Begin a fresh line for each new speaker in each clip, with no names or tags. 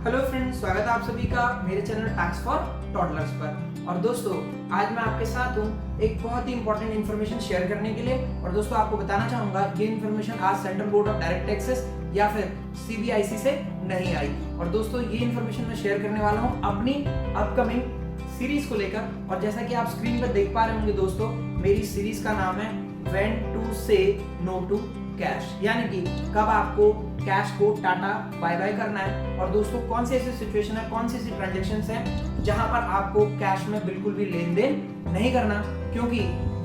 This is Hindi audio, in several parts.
हेलो फ्रेंड्स, स्वागत है आप सभी का मेरे चैनल टैक्स फॉर टॉडलर्स पर। और दोस्तों, आज मैं आपके साथ हूँ एक बहुत ही इंपॉर्टेंट इन्फॉर्मेशन शेयर करने के लिए। और दोस्तों, आपको बताना चाहूंगा ये इन्फॉर्मेशन आज central board of direct taxes या फिर सीबीआईसी से नहीं आई। और दोस्तों, ये इन्फॉर्मेशन मैं शेयर करने वाला हूँ अपनी अपकमिंग सीरीज को लेकर। और जैसा कि आप स्क्रीन पर देख पा रहे होंगे दोस्तों, मेरी सीरीज का नाम है व्हेन टू से नो टू कैश, यानी कि कब आपको कैश को टाटा बाय बाय करना है। और दोस्तों, कौन सी ऐसी सिचुएशन है, कौन सी ऐसी ट्रांजैक्शंस हैं जहां पर आपको कैश में बिल्कुल भी लेन देन नहीं करना, क्योंकि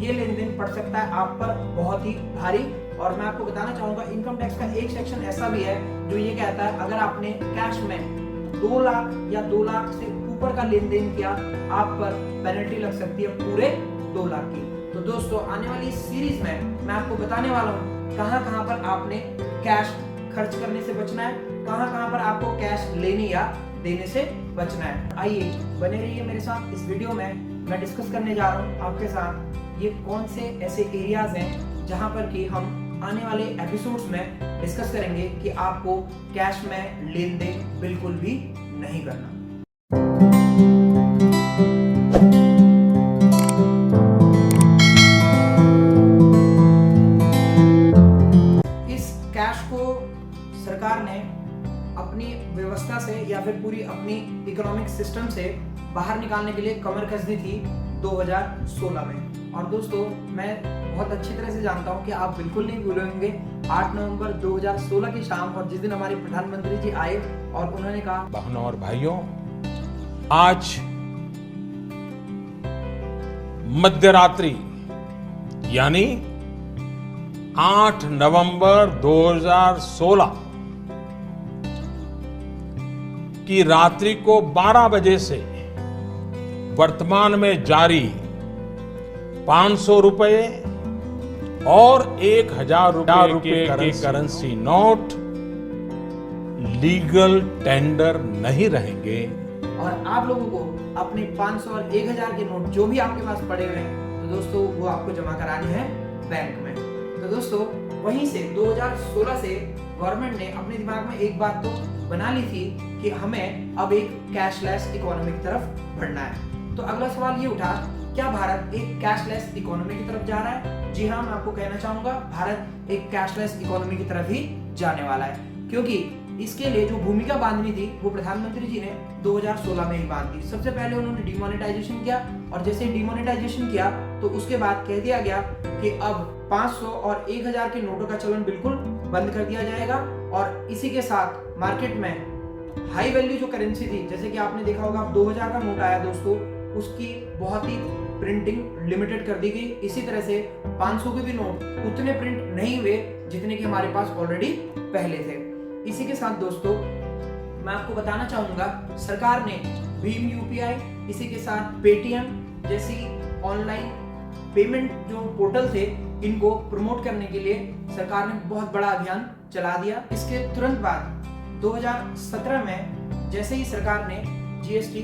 ये लेन देन पड़ सकता है आप पर बहुत ही भारी। और मैं आपको बताना चाहूंगा, इनकम टैक्स का एक सेक्शन ऐसा भी है जो ये कहता है अगर आपने कैश में 2 लाख या 2 लाख से ऊपर का लेन देन किया, आप पर पेनल्टी लग सकती है पूरे 2 लाख की। तो दोस्तों, आने वाली सीरीज में मैं आपको बताने वाला हूँ कहां कहां पर आपने कैश खर्च करने से बचना है, कहां कहां पर आपको कैश लेने या देने से बचना है। आइए बने रहिए मेरे साथ इस वीडियो में। मैं डिस्कस करने जा रहा हूं आपके साथ ये कौन से ऐसे एरियाज हैं जहां पर कि हम आने वाले एपिसोड्स में डिस्कस करेंगे कि आपको कैश में लेन देन बिल्कुल भी नहीं करना। सरकार ने अपनी व्यवस्था से या फिर पूरी अपनी इकोनॉमिक सिस्टम से बाहर निकालने के लिए कमर कस दी थी 2016 में। और दोस्तों, मैं बहुत अच्छी तरह से जानता हूं कि आप बिल्कुल नहीं भूले होंगे 8 नवंबर 2016 की शाम, और जिस दिन हमारे प्रधानमंत्री जी आए और उन्होंने कहा,
बहनों और भाइयों, आज मध्यरात्रि यानी 8 नवंबर 2016 की रात्रि को 12 बजे से वर्तमान में जारी 500 रुपए और 1000 रुपए के करेंसी नोट लीगल टेंडर नहीं रहेंगे।
और आप लोगों को अपने 500 और 1000 के नोट जो भी आपके पास पड़े हुए हैं, तो दोस्तों वो आपको जमा कराने हैं बैंक में। तो दोस्तों, वहीं से 2016 से गवर्नमेंट ने अपने दिमाग में एक बात तो बना ली थी कि हमें अब एक कैशलेस इकोनॉमी की तरफ बढ़ना है। तो अगला सवाल ये उठा, क्या भारत एक कैशलेस इकोनॉमी की तरफ जा रहा है? जी हाँ, मैं आपको कहना चाहूंगा, भारत एक कैशलेस इकोनॉमी की तरफ ही जाने वाला है, क्योंकि इसके लिए जो भूमिका बांधनी थी वो प्रधानमंत्री जी ने 2016 में ही बांध दी। सबसे पहले उन्होंने डिमोनेटाइजेशन किया, और जैसे डिमोनेटाइजेशन किया तो उसके बाद कह दिया गया कि अब 500 और 1000 के नोटों का चलन बिल्कुल बंद कर दिया जाएगा। और इसी के साथ मार्केट में हाई वैल्यू जो करेंसी थी, जैसे कि आपने देखा होगा 2000 का नोट आया दोस्तों, उसकी बहुत ही प्रिंटिंग लिमिटेड कर दी गई। इसी तरह से 500 के भी नोट उतने प्रिंट नहीं हुए जितने कि हमारे पास ऑलरेडी पहले थे। इसी के साथ दोस्तों, मैं आपको बताना चाहूंगा, सरकार ने भीम यूपीआई, इसी के साथ पेटीएम जैसी ऑनलाइन पेमेंट जो पोर्टल थे, इनको प्रमोट करने के लिए सरकार ने बहुत बड़ा अभियान चला दिया। इसके तुरंत बाद 2017 में जैसे ही सरकार ने जीएसटी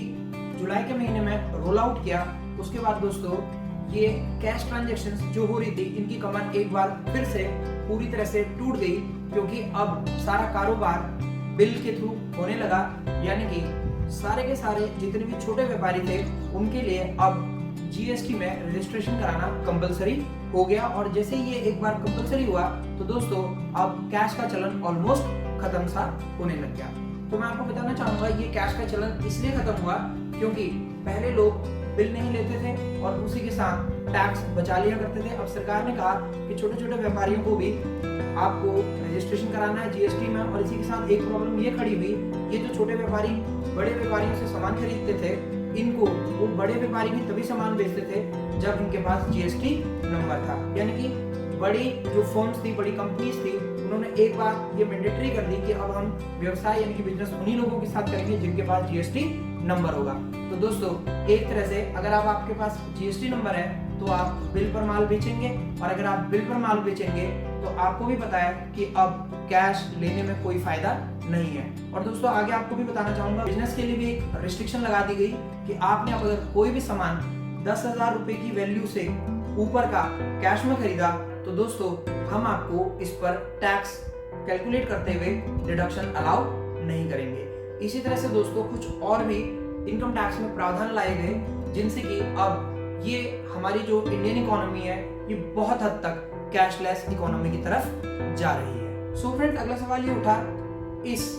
जुलाई के महीने में रोल आउट किया, उसके बाद दोस्तों ये कैश ट्रांजैक्शंस जो हो रही थी, इनकी कमर एक बार फिर से पूरी तरह से टूट गई, क्योंकि अब सारा कारोबार बिल के थ्रू होने लगा। यानी कि सारे के सारे जितने भी छोटे व्यापारी थे, उनके लिए अब जीएसटी में रजिस्ट्रेशन कराना कंपलसरी हो गया। और जैसे ही ये एक बार कंपलसरी हुआ, तो दोस्तों अब कैश का चलन ऑलमोस्ट खत्म सा होने लग गया। तो मैं आपको बताना चाहूंगा, ये कैश का चलन इसलिए खत्म हुआ क्योंकि पहले लोग बिल नहीं लेते थे और उसी के साथ टैक्स बचा लिया करते थे। अब सरकार ने कहा कि छोटे छोटे व्यापारियों को भी आपको रजिस्ट्रेशन कराना है जीएसटी में। और इसी के साथ एक प्रॉब्लम ये खड़ी हुई, ये जो छोटे व्यापारी बड़े व्यापारियों से सामान खरीदते थे, इनको वो बड़े व्यापारी भी तभी सामान बेचते थे जब इनके पास जीएसटी नंबर था। यानी कि बड़ी जो फर्म्स थी, बड़ी कंपनीज थी, उन्होंने एक बार ये मैंडेटरी कर दी कि अब हम व्यवसाय यानी कि बिजनेस उन्हीं लोगों के साथ करेंगे जिनके पास जीएसटी नंबर होगा। तो दोस्तों, एक तरह से अगर आप आपके पास जीएसटी नंबर है तो आप बिल पर माल बेचेंगे, और अगर आप बिल पर माल बेचेंगे तो आपको भी पता है कि अब कैश लेने में कोई फायदा नहीं है। और दोस्तों, आगे आपको भी बताना चाहूंगा, बिजनेस के लिए भी एक रिस्ट्रिक्शन लगा दी गई कि आपने अगर कोई भी सामान 10,000 रुपए की वैल्यू से ऊपर का कैश में खरीदा, तो दोस्तों हम आपको इस पर टैक्स कैलकुलेट करते हुए डिडक्शन अलाउ नहीं करेंगे। इसी तरह से दोस्तों कुछ और भी इनकम टैक्स में प्रावधान लाए गए जिनसे कि अब ये हमारी जो इंडियन इकोनॉमी है ये बहुत हद तक कैशलेस इकोनॉमी की तरफ जा रही है। सो फ्रेंड्स, अगला सवाल ये उठा, इस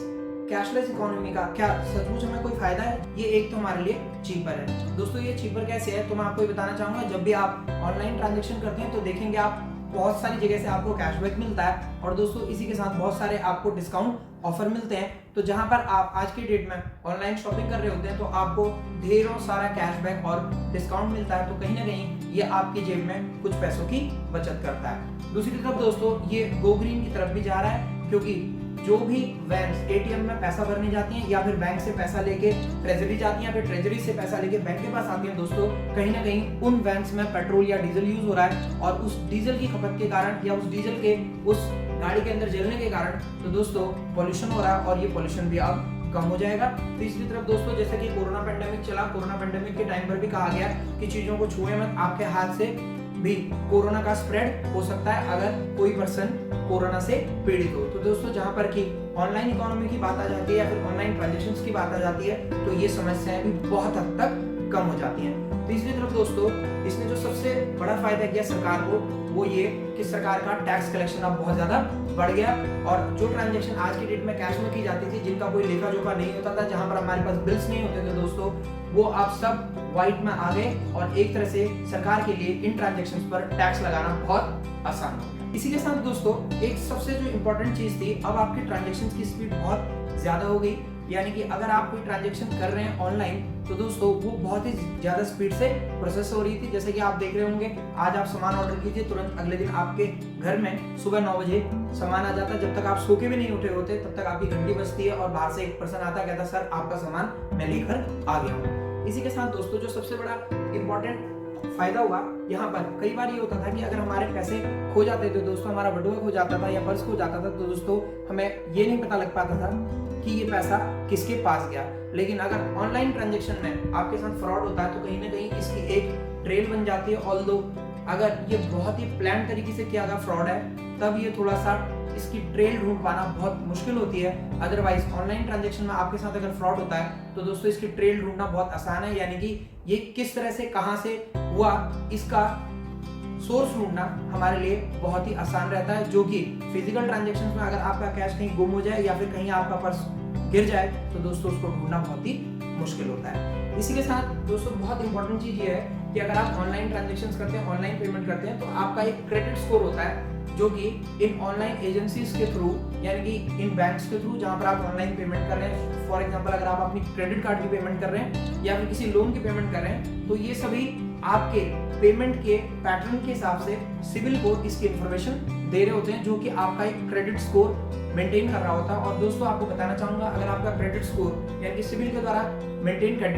कैशलेस इकोनॉमी का क्या सचमुच हमें कोई फायदा है? ये एक तो हमारे लिए चीपर है। दोस्तों ये चीपर कैसे है तो मैं आपको ये बताना चाहूंगा। जब भी आप ऑनलाइन ट्रांजैक्शन करते हैं तो देखेंगे आप बहुत सारी जगह से आपको कैशबैक मिलता है और दोस्तों इसी के साथ बहुत सारे आपको डिस्काउंट ऑफर मिलते हैं। तो जहां पर आप आज की डेट में ऑनलाइन शॉपिंग कर रहे होते हैं तो आपको ढेरों सारा कैशबैक और डिस्काउंट मिलता है, तो कहीं ना कहीं ये आपकी जेब में कुछ पैसों की बचत करता है। दूसरी तरफ दोस्तों ये गो ग्रीन की तरफ भी जा रहा है, क्योंकि जो भी वैन्स एटीएम में पैसा भरने जाती हैं या फिर बैंक से पैसा लेके ट्रेजरी जाती हैं या फिर ट्रेजरी से पैसा लेके बैंक के पास आती हैं, दोस्तों कहीं ना कहीं उन वैन्स में पेट्रोल या डीजल यूज हो रहा है और उस डीजल की खपत के कारण या उस डीजल के उस गाड़ी के अंदर जलने के कारण तो दोस्तों पॉल्यूशन हो रहा है और ये पॉल्यूशन भी अब कम हो जाएगा। तीसरी तरफ दोस्तों जैसे कि कोरोना पेंडेमिक चला, कोरोना पेंडेमिक के टाइम पर भी कहा गया कि चीजों को छुए मत, आपके हाथ से भी कोरोना का स्प्रेड हो सकता है अगर कोई पर्सन कोरोना से पीड़ित हो। तो दोस्तों जहां पर कि ऑनलाइन इकोनॉमी की बात आ जाती है या फिर ऑनलाइन ट्रांजैक्शंस की बात आ जाती है तो ये समस्याएं भी बहुत हद तक कम हो जाती हैं। तीसरी तरफ दोस्तों इसने जो सबसे बड़ा फायदा किया सरकार को वो ये कि सरकार का टैक्स कलेक्शन अब बहुत ज्यादा बढ़ गया और जो ट्रांजैक्शन आज की डेट में कैश में की जाती थी, जिनका कोई लेखा जोखा नहीं होता था, जहां पर हमारे पास बिल्स नहीं होते थे दोस्तों, वो आप सब व्हाइट में आ गए और एक तरह से सरकार के लिए इन ट्रांजैक्शंस पर टैक्स लगाना बहुत आसान हो गया। इसी के साथ दोस्तों एक सबसे जो इम्पोर्टेंट चीज थी, अब आपकी ट्रांजैक्शंस की स्पीड बहुत ज्यादा हो गई। यानी कि अगर आप कोई ट्रांजैक्शन कर रहे हैं ऑनलाइन तो दोस्तों वो बहुत ही ज्यादा स्पीड से प्रोसेस हो रही थी। जैसे कि आप देख रहे होंगे आज आप सामान ऑर्डर कीजिए, तुरंत अगले दिन आपके घर में सुबह 9 बजे सामान आ जाता है। जब तक आप सो के भी नहीं उठे होते तब तक आपकी घंटी बजती है और बाहर से एक पर्सन आता है, कहता सर आपका सामान मैं लेकर आ गया हूँ। इसी के साथ दोस्तों जो सबसे बड़ा इंपॉर्टेंट फायदा हुआ यहाँ पर, कई बार ये होता था कि अगर हमारे पैसे खो जाते थे दोस्तों, हमारा बटुआ खो जाता था या पर्स खो जाता था तो दोस्तों हमें ये नहीं पता लग पाता था कि ये पैसा किसके पास गया। लेकिन अगर ऑनलाइन ट्रांजैक्शन में आपके साथ फ्रॉड होता है तो कहीं ना कहीं इसकी एक ट्रेल बन जाती है। ऑल्दो अगर ये बहुत ही प्लान तरीके से किया गया फ्रॉड है तब ये थोड़ा सा इसकी ट्रेल ढूंढ पाना बहुत मुश्किल होती है। अदरवाइज ऑनलाइन ट्रांजैक्शन में आपके साथ अगर फ्रॉड होता है तो दोस्तों इसकी ट्रेल ढूंढना बहुत आसान है। यानी कि ये किस तरह से कहां से हुआ इसका सोर्स ढूंढना हमारे लिए बहुत ही आसान रहता है, जो कि फिजिकल ट्रांजैक्शन में अगर आपका कैश कहीं गुम हो जाए या फिर कहीं आपका पर्स गिर जाए तो दोस्तों उसको ढूंढना बहुत ही मुश्किल होता है। इसी के साथ दोस्तों बहुत इंपॉर्टेंट चीज ये है कि अगर आप ऑनलाइन ट्रांजैक्शंस करते हैं, ऑनलाइन पेमेंट करते हैं तो आपका एक क्रेडिट स्कोर होता है जो कि इन ऑनलाइन एजेंसीज के थ्रू यानी कि इन बैंक्स के थ्रू जहां पर आप ऑनलाइन पेमेंट कर रहे हैं, फॉर एग्जांपल अगर आप अपनी क्रेडिट कार्ड की पेमेंट कर रहे हैं या फिर किसी लोन की पेमेंट कर रहे हैं तो ये सभी आपके पेमेंट के पैटर्न के हिसाब से सिविल को इसकी इंफॉर्मेशन दे रहे होते हैं, जो कि आपका एक क्रेडिट स्कोर मेंटेन कर रहा होता है। और दोस्तों आपको बताना चाहूंगा अगर आपका क्रेडिट स्कोर यानी कि सिविल के द्वारा मेंटेन कर,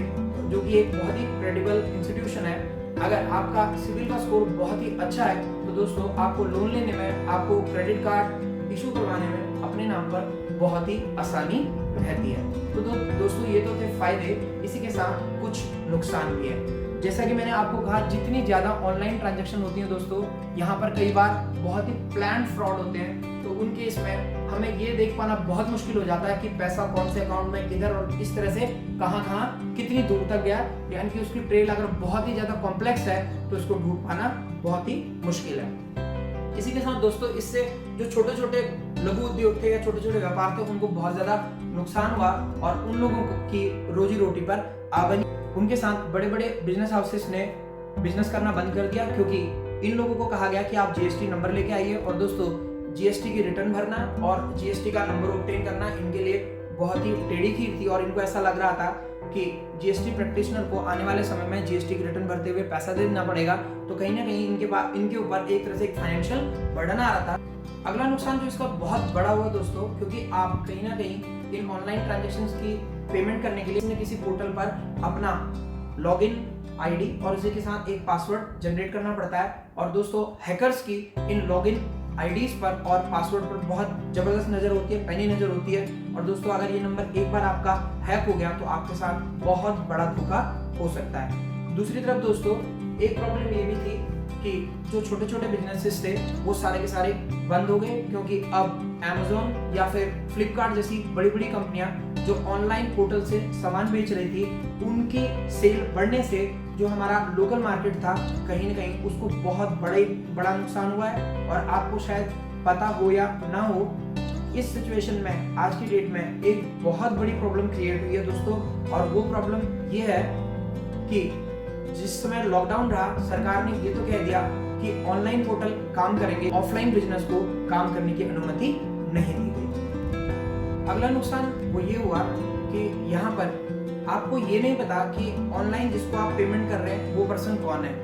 जो कि एक बहुत ही क्रेडिबल इंस्टीट्यूशन है, अगर आपका सिविल का स्कोर बहुत ही अच्छा है तो दोस्तों आपको लोन लेने में, आपको क्रेडिट कार्ड इशू करवाने में अपने नाम पर बहुत ही आसानी रहती है। तो दोस्तों ये तो थे फायदे, इसी के साथ कुछ नुकसान भी है। जैसा कि मैंने आपको कहा जितनी ज्यादा ऑनलाइन ट्रांजैक्शन होती है दोस्तों, यहाँ पर कई बार बहुत ही प्लान फ्रॉड होते हैं, तो उन केस में हमें ये देख पाना बहुत मुश्किल हो जाता है कि पैसा कौन से अकाउंट में किधर और इस तरह से कहाँ कितनी दूर तक गया। यानी कि उसकी ट्रेल अगर बहुत ही ज्यादा कॉम्प्लेक्स है तो इसको ढूंढ पाना बहुत ही मुश्किल है। इसी के साथ दोस्तों इससे जो छोटे छोटे लघु उद्योग थे या छोटे छोटे व्यापार थे उनको बहुत ज्यादा नुकसान हुआ और उन लोगों की रोजी रोटी पर आबनी। उनके साथ बड़े बड़े बिजनेस हाउसेस ने बिजनेस करना बंद कर दिया, क्योंकि इन लोगों को कहा गया कि आप जीएसटी नंबर लेके आइए। और दोस्तों जीएसटी की रिटर्न भरना और जीएसटी का नंबर ऑब्टेन करना इनके लिए बहुत ही टेढ़ी खीर थी और इनको ऐसा लग रहा था कि जीएसटी प्रैक्टिशनर को आने वाले समय में जीएसटी की रिटर्न भरते हुए पैसा देना पड़ेगा, तो कहीं ना कहीं इनके ऊपर एक तरह से एक फाइनेंशियल बर्डन आ रहा था। अगला नुकसान जो इसका बहुत बड़ा हुआ दोस्तों, क्योंकि आप कहीं ना कहीं इन ऑनलाइन ट्रांजैक्शंस की पेमेंट करने के लिए किसी पोर्टल पर अपना लॉगिन आईडी और इसी के साथ एक पासवर्ड जनरेट करना पड़ता है। और दोस्तों हैकर्स की इन लॉगिन आईडीज पर और पासवर्ड पर बहुत जबरदस्त नजर होती है, पैनी नजर होती है। और दोस्तों अगर ये नंबर एक बार आपका हैक हो गया तो आपके साथ बहुत बड़ा धोखा हो सकता है। दूसरी तरफ दोस्तों एक प्रॉब्लम ये भी थी कि जो छोटे छोटे बिजनेसेस थे वो सारे के सारे बंद हो गए, क्योंकि अब Amazon या फिर फ्लिपकार्ट जैसी बड़ी बड़ी कंपनियां जो ऑनलाइन पोर्टल से सामान बेच रही थी, उनकी सेल बढ़ने से जो हमारा लोकल मार्केट था कहीं ना कहीं उसको बहुत बड़ा नुकसान हुआ है। और आपको शायद पता हो या ना हो, इस सिचुएशन में आज की डेट में एक बहुत बड़ी प्रॉब्लम क्रिएट हुई है दोस्तों। और वो प्रॉब्लम ये है कि जिस समय लॉकडाउन रहा, सरकार ने ये तो कह दिया कि ऑनलाइन पोर्टल काम करेंगे, ऑफलाइन बिजनेस को काम करने की अनुमति नहीं दी गई। अगला नुकसान वो ये हुआ कि यहाँ पर आपको ये नहीं पता कि ऑनलाइन जिसको आप पेमेंट कर रहे हैं वो पर्सन कौन है।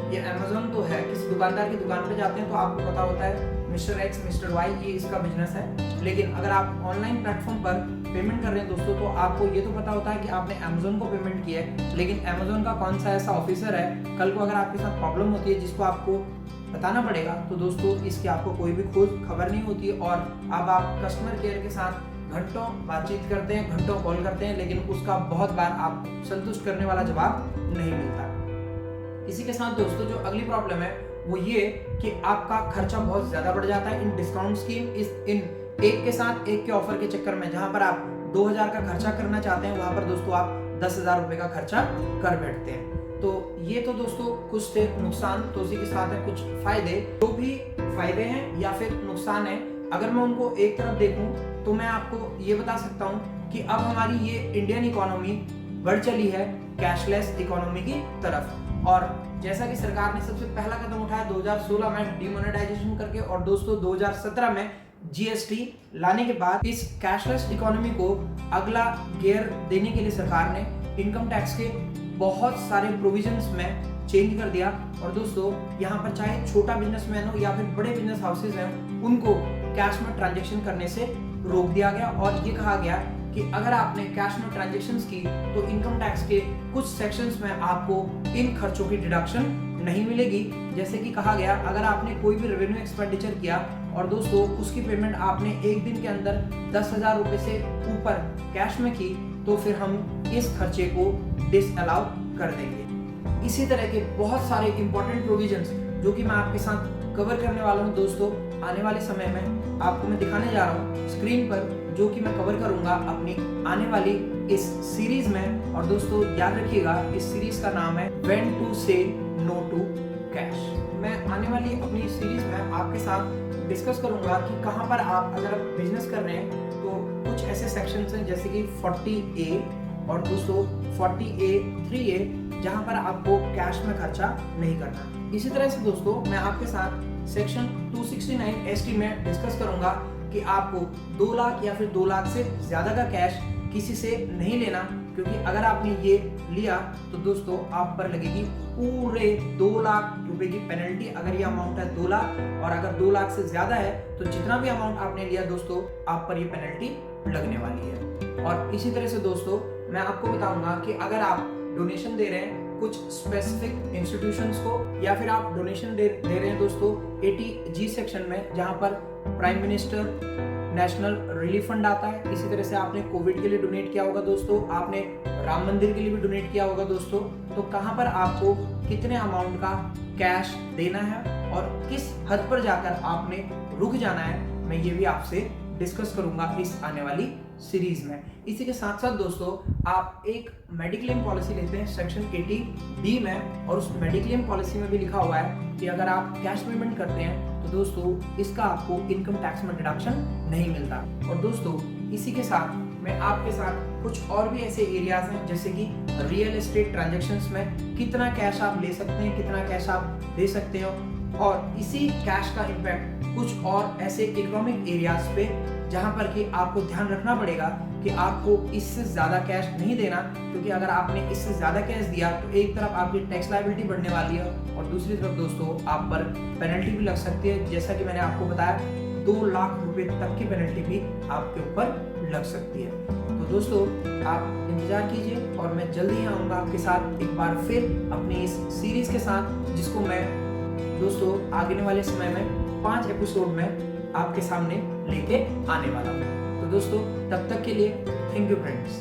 ये Amazon तो है, किसी दुकानदार की दुकान पर जाते हैं तो आपको पता होता है मिस्टर एक्स मिस्टर वाई ये इसका बिजनेस है, लेकिन अगर आप ऑनलाइन प्लेटफॉर्म पर पेमेंट कर रहे हैं दोस्तों, तो आपको ये तो पता होता है कि आपने Amazon को पेमेंट किया है, लेकिन Amazon का कौन सा ऐसा ऑफिसर है, कल को अगर आपके साथ प्रॉब्लम होती है जिसको आपको बताना पड़ेगा, तो दोस्तों इसकी आपको कोई भी खोज खबर नहीं होती है। और अब आप कस्टमर केयर के साथ घंटों बातचीत करते हैं, घंटों कॉल करते हैं, लेकिन उसका बहुत बार आप संतुष्ट करने वाला जवाब नहीं मिलता। इसी के साथ दोस्तों जो अगली प्रॉब्लम है वो ये कि आपका खर्चा बहुत ज्यादा बढ़ जाता है इन डिस्काउंट स्कीम, इन एक के साथ एक के ऑफर के चक्कर में। जहां पर आप 2000 का खर्चा करना चाहते हैं, वहां पर दोस्तों आप 10,000 रुपए का खर्चा कर बैठते हैं। तो ये तो दोस्तों कुछ थे नुकसान, तो उसी के साथ है कुछ फायदे। जो भी फायदे हैं या फिर नुकसान है, अगर मैं उनको एक तरफ देखूं तो मैं आपको ये बता सकता हूं कि अब हमारी ये इंडियन इकोनॉमी बढ़ चली है कैशलेस इकोनॉमी की तरफ। और जैसा कि सरकार ने सबसे पहला कदम उठाया 2016 में डिमोनेटाइजेशन करके, और दोस्तों 2017 में जीएसटी लाने के बाद इस कैशलेस इकोनॉमी को अगला गियर देने के लिए सरकार ने इनकम टैक्स के बहुत सारे प्रोविजंस में चेंज कर दिया। और दोस्तों यहाँ पर चाहे छोटा बिजनेसमैन हो या फिर बड़े बिजनेस हाउसेज हैं, उनको कैश में ट्रांजेक्शन करने से रोक दिया गया। और ये कहा गया कि अगर आपने कैश में ट्रांजैक्शंस की तो इनकम टैक्स के कुछ सेक्शंस में आपको इन खर्चों की डिडक्शन नहीं मिलेगी। जैसे कि कहा गया, अगर आपने कोई भी रेवेन्यू एक्सपेंडिचर किया और दोस्तों उसकी पेमेंट आपने एक दिन के अंदर 10,000 रुपए से ऊपर कैश में की, तो फिर हम इस खर्चे को डिसअलाउ कर देंगे। इसी तरह के बहुत सारे इंपॉर्टेंट प्रोविजंस जो कि मैं आपके साथ कवर करने वाला हूं दोस्तों आने वाले समय में, आपको मैं दिखाने जा रहा हूं स्क्रीन पर, जो कि मैं कवर करूंगा अपनी आने वाली इस सीरीज में। और दोस्तों याद रखिएगा, इस सीरीज का नाम है When to Say No to Cash। मैं आने वाली अपनी सीरीज में आपके साथ डिस्कस करूंगा कि कहां पर आप अगर बिजनेस कर रहे हैं तो कुछ ऐसे सेक्शंस हैं जैसे कि 40A और दोस्तों 40A 3A, जहां पर आपको कैश में खर्चा नहीं करना। इसी तरह से दोस्तों मैं आपके साथ सेक्शन 269 ST में डिस्कस करूंगा कि आपको 2 लाख या फिर 2 लाख से ज्यादा का कैश किसी से नहीं लेना, क्योंकि अगर आपने ये लिया तो दोस्तों आप पर लगेगी पूरे 2 लाख रुपए की पेनल्टी। अगर ये अमाउंट है 2 लाख और अगर 2 लाख से ज्यादा है तो जितना भी अमाउंट आपने लिया दोस्तों आप पर ये पेनल्टी लगने वाली है। और इसी तरह से दोस्तों मैं आपको बताऊंगा कि अगर आप डोनेशन दे रहे हैं कुछ स्पेसिफिक इंस्टीट्यूशंस को, या फिर आप डोनेशन दे रहे हैं दोस्तों 80G सेक्शन में, जहां पर prime minister national relief fund आता है। इसी तरह से आपने कोविड के लिए डोनेट किया होगा दोस्तों, आपने राम मंदिर के लिए भी डोनेट किया होगा दोस्तों। तो कहां पर आपको कितने अमाउंट का कैश देना है और किस हद पर जाकर आपने रुक जाना है, मैं ये भी आपसे डिस्कस करूंगा इस आने वाली सीरीज में। इसी के साथ साथ दोस्तों आप एक मेडिक्लेम पॉलिसी लेते हैं सेक्शन 80D में, और उस मेडिक्लेम पॉलिसी में भी लिखा हुआ है कि अगर आप कैश पेमेंट करते हैं तो दोस्तों इसका आपको इनकम टैक्स में डिडक्शन नहीं मिलता। और दोस्तों इसी के साथ मैं आपके साथ कुछ और भी ऐसे एरियाज हैं जैसे कि रियल एस्टेट ट्रांजैक्शंस में कितना कैश आप ले सकते हैं, कितना कैश आप दे सकते हो, और इसी कैश का इम्पैक्ट कुछ और ऐसे इकोनॉमिक एरियाज पे जहां पर कि आपको ध्यान रखना पड़ेगा कि आपको इससे ज्यादा कैश नहीं देना, क्योंकि अगर आपने इससे ज्यादा कैश दिया तो एक तरफ आपकी टैक्स लायबिलिटी बढ़ने वाली है और दूसरी तरफ दोस्तों आप पर पेनल्टी भी लग सकती है। जैसा कि मैंने आपको बताया 2 लाख रुपए तक की पेनल्टी भी आपके ऊपर लग सकती है। तो दोस्तों आप इंतजार कीजिए और मैं जल्दी ही आऊंगा आपके साथ एक बार फिर अपनी इस सीरीज के साथ, जिसको मैं दोस्तों आगे वाले समय में 5 एपिसोड में आपके सामने लेके आने वाला हूँ। तो दोस्तों तब तक के लिए थैंक यू फ्रेंड्स।